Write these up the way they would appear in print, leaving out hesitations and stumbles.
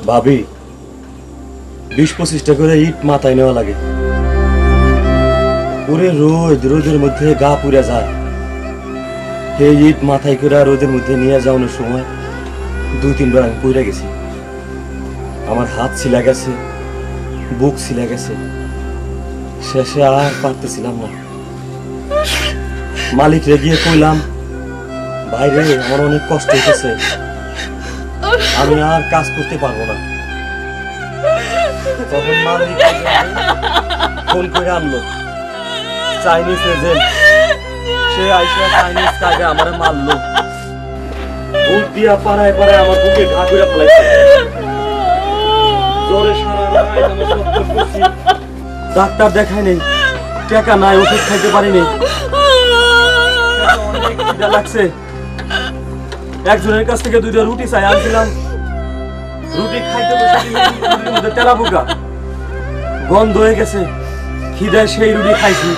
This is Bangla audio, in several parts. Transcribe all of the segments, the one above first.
ভাবি 20-25টা করে ইট মাথায় নেওয়া লাগে, পুরে রোদের মধ্যে গা পুড়ে যায়। এই ইট মাথায় করে রোদের মধ্যে নিয়ে যাওয়ানোর সময় 2-3 বার আমি পুড়ে গেছি। আমার হাত ছিলা গেছে, বুক ছিলা গেছে, শেষে আর পারতেছিলাম না। মালিক রে গিয়ে কইলাম, বাইরে আমার অনেক কষ্ট হইতেছে, আমি আর কাজ করতে পারবো না। তখন মালিক ফোন করে আনলো চাইনিজ এজেন্ট, সে আইসা চাইনিজ কাজে আমারে মারলো, বুক দিয়া পাড়ায় পাড়ায় আমার বুকে ঘা করে ফেলাইছে। জ্বরে সারা রাত আমি ছটফট করছি, ডাক্তার দেখায় নেই, টাকা নাই, ওষুধ খাইতে পারিনি। অনেক খিদা লাগছে, একজনের কাছ থেকে 2টা রুটি চাই আনছিলাম, রুটি খাইতে বসে রুটির মধ্যে তেলা পোকা, গন্ধ হয়ে গেছে। খিদায় সেই রুটি খাইছি,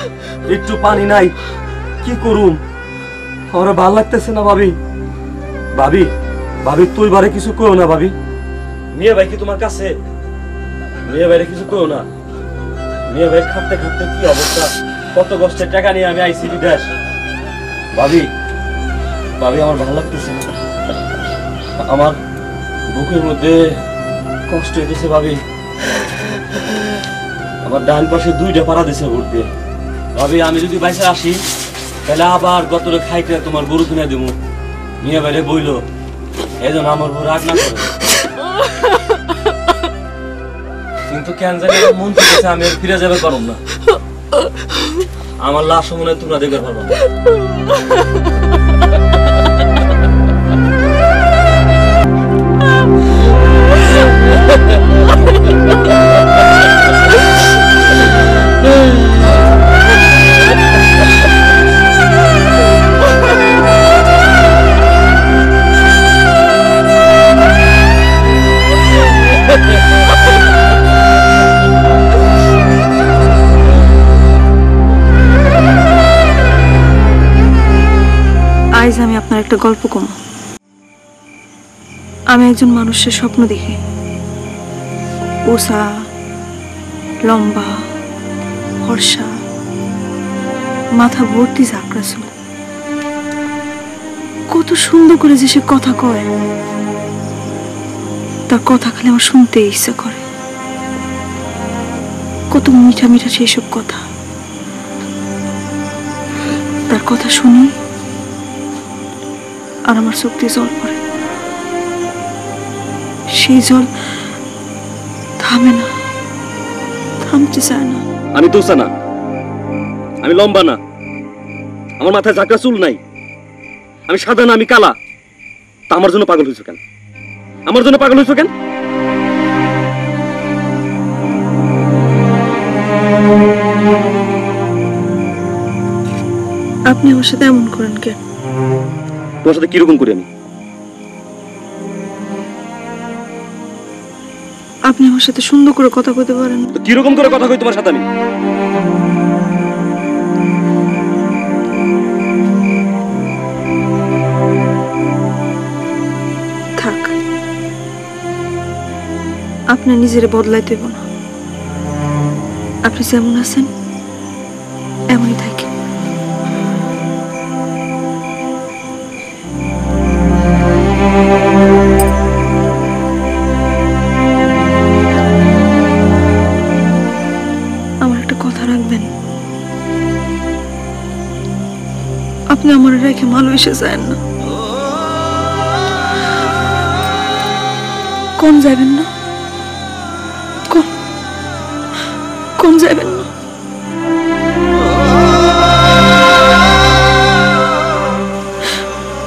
একটু পানি নাই, কি করুম? আমার ভাল লাগতেছে না ভাবি। ভাবি ভাবি তুই বারে কিছু করো না ভাবি। মিয়া ভাই কি তোমার কাছে? মিয়া ভাইরে কিছু করো না। মিয়া ভাই খাটতে খাটতে কি অবস্থা, কত কষ্টের টাকা নিয়ে আমি আইসি বিদেশ। ভাবি ভাবি আমার ভালো লাগতেছে না, আমার বুকের মধ্যে কষ্ট হইতেছে ভাবি। আমার ডান পাশে 2টা পাড়া দিছে ঘুরতে। ভাবি আমি যদি বাইসে আসি তাহলে আবার গতরে খাইতে তোমার গরু কিনে দেবো। মিয়া ভাইরে বইল, এই জন্য আমার বউ রাগ না করে। কিন্তু কেন জানি মন থেকে আমি ফিরে যাবে পারব না। আমার লাশ মনে হয় তোমরা দেখতে পারবো না। আজ আমি আপনার একটা গল্প কম। আমি একজন মানুষের স্বপ্ন দেখি, ওসা, লম্বা, ফর্সা, মাথা ভর্তি ঝাঁকড়া চুল, কত সুন্দর করে যে সে কথা কয়, তার কথা খালি আমার শুনতে ইচ্ছা করে। কত মিঠা মিঠা সেই সব কথা, তার কথা শুনি আর আমার চোখ দিয়ে জল পড়ে। সেই জল থামে না, থামতে চায় না। আমি তোষা না, আমি লম্বা না, আমার মাথায় ঝাঁকড়া চুল নাই, আমি সাদা না, আমি কালা। তা আমার জন্য পাগল হয়েছো কেন? আমার জন্য পাগল হয়েছো কেন? আপনি আমার সাথে এমন করেন কেন? তোমার সাথে কিরকম করি আমি? আপনি আমার সাথে সুন্দর করে কথা কইতে পারেন। তো কিরকম করে কথা কই তোমার সাথে আমি? থাক, আপনি নিজের বদলাইতে হইব না। আপনি যেমন আছেন এমনই থাকেন। আপনি আমার রেখে ভালোবেসে যায় না, কোন যাবেন না, কোন যাবেন না?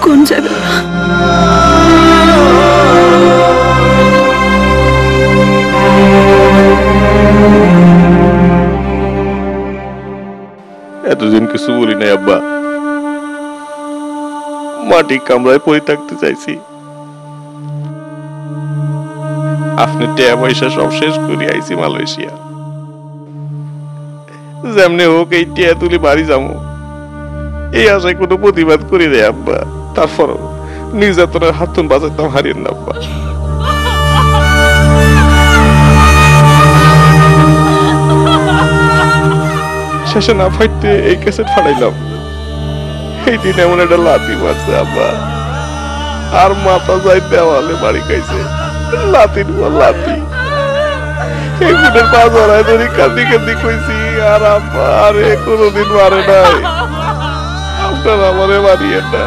কোন যাবেন না? এতদিন কিছু বলি নাই আব্বা, মাটি কামড়ায় পড়ে থাকতে চাইছি। আপনি টিয়া পয়সা সব শেষ করে আইছি মালয়েশিয়া। যেমনি হোক এই টিয়া তুলি বাড়ি যাবো এই আশায় কোনো প্রতিবাদ করি রে আব্বা। তারপরও নির্যাতনের হাত বাজাইতাম হারিয়েন না আব্বা। শেষে না ফাইতে এই ক্যাসেট ফাটাইলাম। এই দিন এমন একটা লাথি মারছে আব্বা, আর মাথা যাই দেওয়ালে বাড়ি খাইছে। লাথির পর লাথি। এই বুনের পা জড়ায় ধরি কান্দি কান্দি কইছি, আর আব্বা আরে কোনোদিন মারে নাই, আপনার আমারে মারিয়ে না।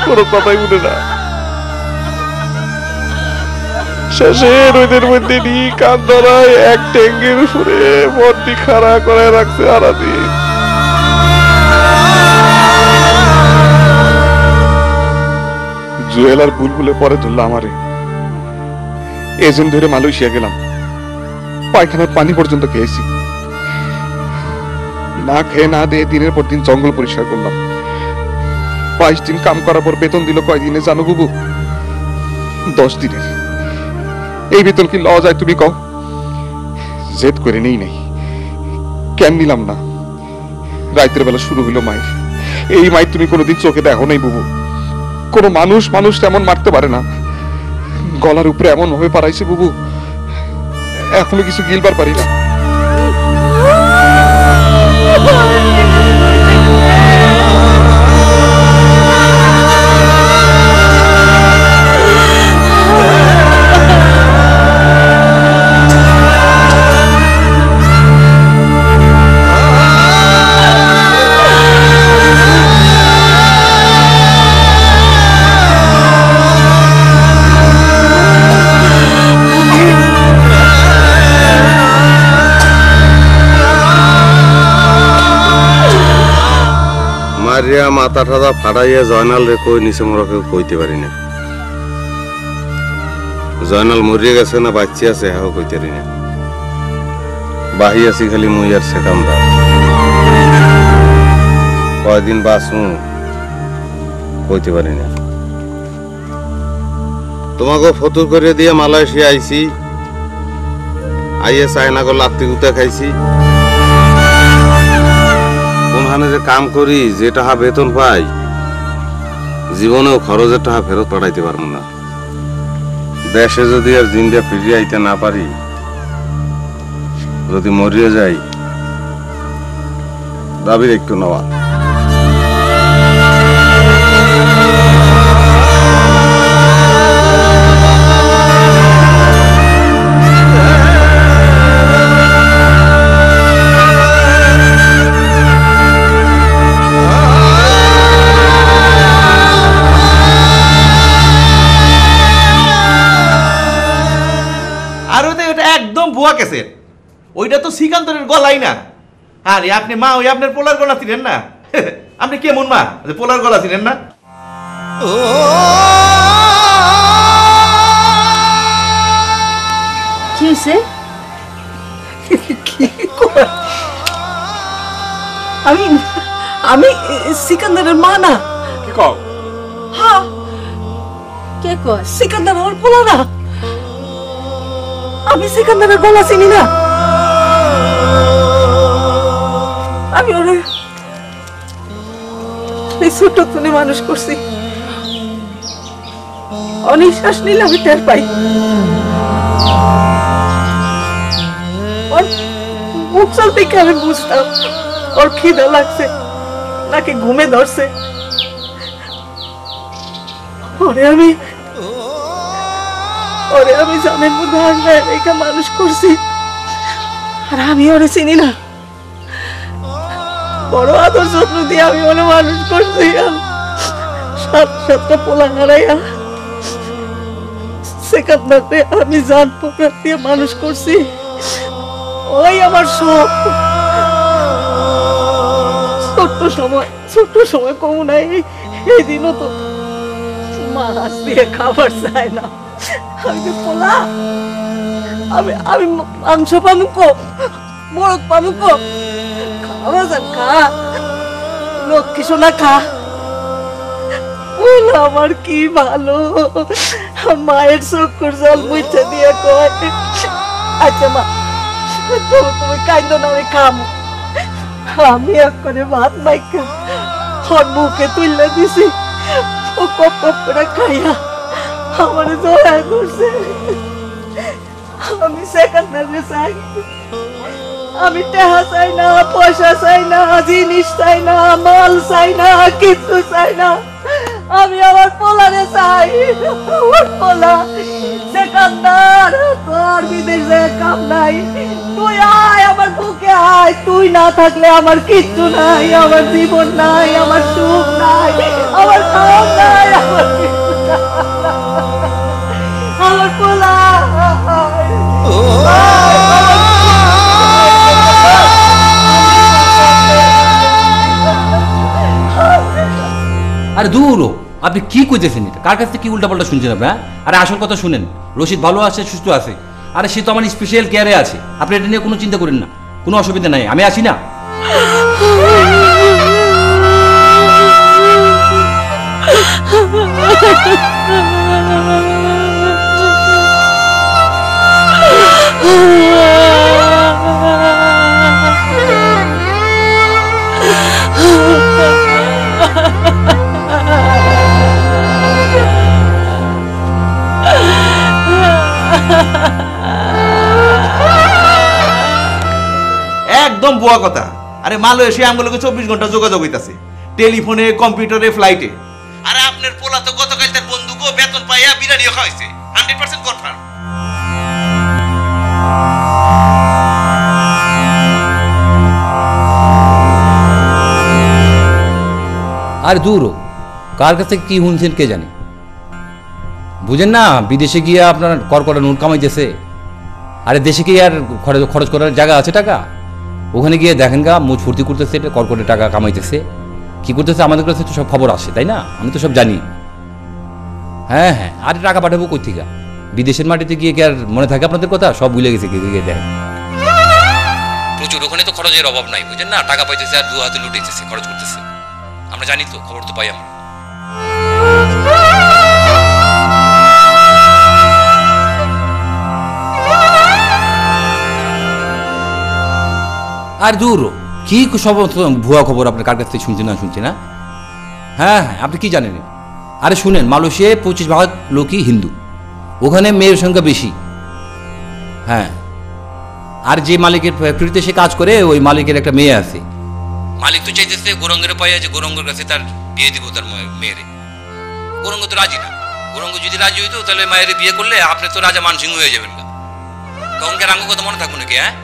কোনো কথাই শুনে না। শেষে রোদের মধ্যে নিয়ে কান ধরায় এক ট্যাঙ্গের উপরে মনটি খাড়া করে রাখছে সারাদিন। জুয়েল আর বুলবুলে পরে ধরলো আমারে। এজেন্ট ধরে মালয়েশিয়া গেলাম, পায়খানার পানি পর্যন্ত খেয়েছি। না খেয়ে না দিয়ে দিনের পর দিন জঙ্গল পরিষ্কার করলাম। 22 দিন কাম করার পর বেতন দিল কয়দিনে জানো বুবু? 10 দিনের। এই বেতন কি লওয়া যায় তুমি কও? জেদ করে নেই নাই, কেন নিলাম না? রাতের বেলা শুরু হইল মায়ের। এই মায়ের তুমি কোনোদিন চোখে দেখো নাই বুবু। কোনো মানুষ তেমন মারতে পারে না। গলার উপরে এমন হয়ে পারাইছে বুবু, এখনো কিছু গিলবার পারি না। মারিয়া মাথা টাথা ফাটাইয়া জয়নাল রে কই নিচে মোরা কেউ কইতে পারি না। জয়নাল মরিয়ে গেছে না বাচ্চা আছে হ্যাঁ কইতে পারি না। বাহি আছি খালি মুই আর সেকামদার। কয়দিন বাঁচু কইতে পারি না। তোমাকে ফতুর করে দিয়ে মালয়েশিয়া আইছি, আইয়ে চায়না গো লাত্তি গুতা খাইছি। কোনখানে যে কাম করি, যে টাকা বেতন পাই, জীবনেও খরচের টাকা ফেরত পাঠাইতে পারবো না। দেশে যদি আর জিন্দা ফিরিয়ে আইতে না পারি, যদি মরিয়ে যাই, দাবির একটু নেওয়া। ওইটা তো শ্রীকান্তরের গলাই না। আরে আপনি মা ওই আপনার পোলার গলা ছিলেন না? আপনি কেমন মা পোলার গলা ছিলেন না? কি হয়েছে? আমি সিকান্দারের মা না। কি কও? হ্যাঁ, কে কয়? সিকান্দার আমার পোলা না। আমি সিকান্দারের গলা চিনি না। আমি ওরে এই ছোট তুলে মানুষ করছি। অনিশ্বাস নিলে আমি টের পাই। ওর মুখ চল থেকে আমি বুঝতাম ওর খিদে লাগছে নাকি ঘুমে ধরছে। ওরে আমি জানের মধ্যে আনন্দ রেখে মানুষ করছি, আর আমি ওরে চিনি না। বড় আদর যত্ন দিয়ে আমি ওরে মানুষ করছি। 7-7টা পোলা হারাইয়া সেখানে আমি জান পোকা দিয়ে মানুষ করছি। ওই আমার সব। ছোট্ট সময় কমু নাই, এই দিনও তো মাছ দিয়ে খাবার চায় না। আমি পোলা, আমি মাংস পামুক, মোরগ পামুক, খাওয়া যান খা, লক্ষ্মী সোনা খা। আমার কি ভালো। মায়ের চোখের জল মুছে দিয়ে কয়, আচ্ছা মা তুমি কাইন্দ না, আমি খাম। আমি করে ভাত মাইকা ওর মুখে তুললে দিছি, ও কপ কপ করে খাইয়া আমার জয়া করছে। আমি সেকেন্ডারে চাই। আমি টাকা চাই না, পয়সা চাই না, জিনিস চাই না, মাল চাই না, কিছু চাই না। আমি আমার পোলারে চাই, আমার পোলা। সেকেন্ডার, তোর বিদেশে কাম নাই, তুই আয় আমার বুকে আয়। তুই না থাকলে আমার কিচ্ছু নাই, আমার জীবন নাই, আমার সুখ নাই, আমার খাওয়া নাই, আমার কিচ্ছু নাই। আমার পোলা আরে দূর আপনি কি কইতেছেন? এটা কার কাছ থেকে কি উল্টাপাল্টা শুনছেন আপনি? আরে আসল কথা শুনেন, রশিদ ভালো আছে, সুস্থ আছে। আরে সে তো আমার স্পেশাল কেয়ারে আছে, আপনি এটা নিয়ে কোনো চিন্তা করেন না, কোনো অসুবিধা নাই, আমি আছি না। একদম বুয়া কথা। আরে মালয়েশিয়া আমগুলোকে 24 ঘন্টা যোগাযোগ হইতাছে, টেলিফোনে, কম্পিউটারে, ফ্লাইটে। আরে আপনার পোলা তো গতকাল তার বন্ধুকে বেতন পাইয়া বিরিয়ানিও খাওয়াইছে, 100% কনফার্ম। আর দূর কার কাছ থেকে কি শুনছেন কে জানে। বুঝেন না, বিদেশে গিয়ে আপনার কড়কড়া নোট কামাইতেছে। আরে দেশে কি আর খরচ করার জায়গা আছে টাকা? ওখানে গিয়ে দেখেন গা, মুখ ফুর্তি করতেছে, কড়কড়ে টাকা কামাইতেছে। কি করতেছে আমাদের কাছে তো সব খবর আসে, তাই না? আমি তো সব জানি। হ্যাঁ হ্যাঁ, আরে টাকা পাঠাবো কই থেকে? বিদেশের মাটিতে গিয়ে কি আর মনে থাকে আপনাদের কথা? সব ভুলে গেছে গিয়ে দেখেন। প্রচুর ওখানে তো খরচের অভাব নাই, বুঝেন না? টাকা পাইতেছে আর দু হাতে লুটেছে, খরচ করতেছে। আমরা জানি তো, খবর তো পাই আমরা। আর দূর কি সব ভুয়া খবর আপনার কার কাছ থেকে শুনছে না? হ্যাঁ হ্যাঁ, আপনি কি জানেন? আরে শুনেন, মালয়েশিয়ায় 25% লোকই হিন্দু, ওখানে মেয়ের সংখ্যা বেশি। হ্যাঁ, আর যে মালিকের ফ্যাক্টরিতে সে কাজ করে, ওই মালিকের একটা মেয়ে আছে। মালিক তো চাইতেছে গৌরঙ্গের পাইয়া যে গৌরঙ্গের কাছে তার বিয়ে দিব তার মেয়েরে। গৌরঙ্গ তো রাজি না। গৌরঙ্গ যদি রাজি হইতো তাহলে মায়ের বিয়ে করলে আপনি তো রাজা মানসিংহ হয়ে যাবেন না। তখন রাঙ্গ কথা মনে থাকবো নাকি? হ্যাঁ,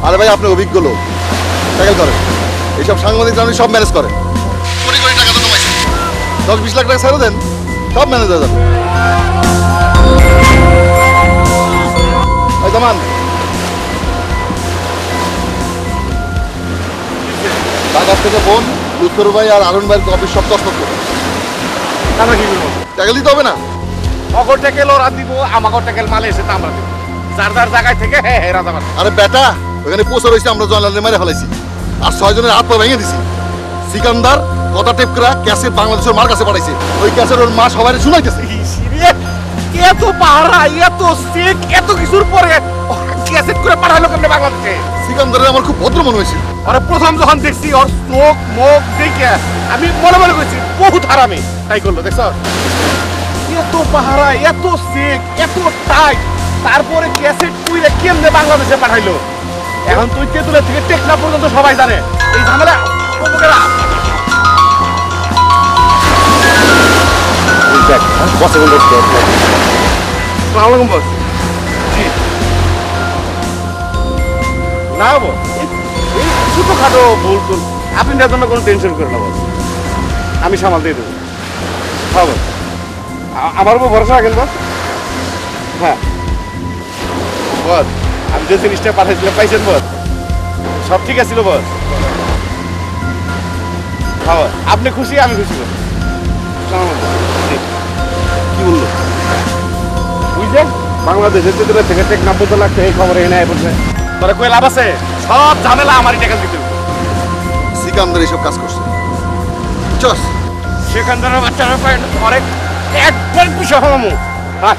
আরে ভাই আপনি অভিজ্ঞ লোক, ট্যাকেল করেন। এইসব সাংবাদিকরা আপনি সব ম্যানেজ করেন। কোটি কোটি টাকা তো কমাইছেন, 10-20 লাখ টাকা ছেড়ে দেন, সব ম্যানেজ হয়ে যাবে। জামান তার কাছ থেকে বোন লুৎফর ভাই আর আরুন ভাইয়ের অফিস সব তছনছ করবে। আমরা কি করবো? ট্যাকেল দিতে হবে না? অগর ট্যাকেল ওরা দিব, আমাগর ট্যাকেল মালে এসে আমরা দিব। যার যার জায়গায় থেকে রাজাবাদ। আরে বেটা, ওখানে পোস্টার হয়েছে, আমরা জয়লালে মেরে ফেলাইছি আর 6 জনের হাত পা ভেঙে দিছি। সিকান্দার কথা টেপ করা ক্যাসেট বাংলাদেশের মার কাছে পাঠাইছে, ওই ক্যাসেট ওর মা সবাই শুনাইতেছে। এত পাহারা এত চেক এত কিছুর পরে ক্যাসেট করে পাঠালো কেমনে বাংলাদেশে? সিকান্দারের আমার খুব ভদ্র মনে হয়েছিল। আরে প্রথম যখন দেখছি ওর চোখ মুখ দেখে আমি মনে মনে করছি বহুত হারামি, তাই করলো। দেখছ এত পাহারা এত চেক এত টাইট, তারপরে ক্যাসেট তুইলে কেমনে বাংলাদেশে পাঠাইলো? এখন তুই তেতুলের থেকে টেকনা পর্যন্ত সবাই জানে এই ঝামেলা প্রমুখেরা। না বস, এই ছোটখাটো ভুল টুল আপনি এর জন্য কোনো টেনশন করেন না বস, আমি সামাল দিয়ে দেবো। হ্যাঁ বস, আমার উপর ভরসা রাখেন বস। হ্যাঁ বস, আমি যে জিনিসটা পাঠাইছিলাম পাইছেন বস? সব ঠিক আছিল বস? হ্যাঁ বস, আপনি খুশি আমি খুশি বস। কি বললো? বুঝলে বাংলাদেশের তেতুলের থেকে টেক 90 লাখ এই খবর এনে বলছে তোরা কই লাভ আছে? সব ঝামেলা আমারই টাকা দিতে হবে। সিকান্দার এইসব কাজ করছে। চস সেখানকার বাচ্চারা অনেক একবার বিষয় হলাম। হ্যাঁ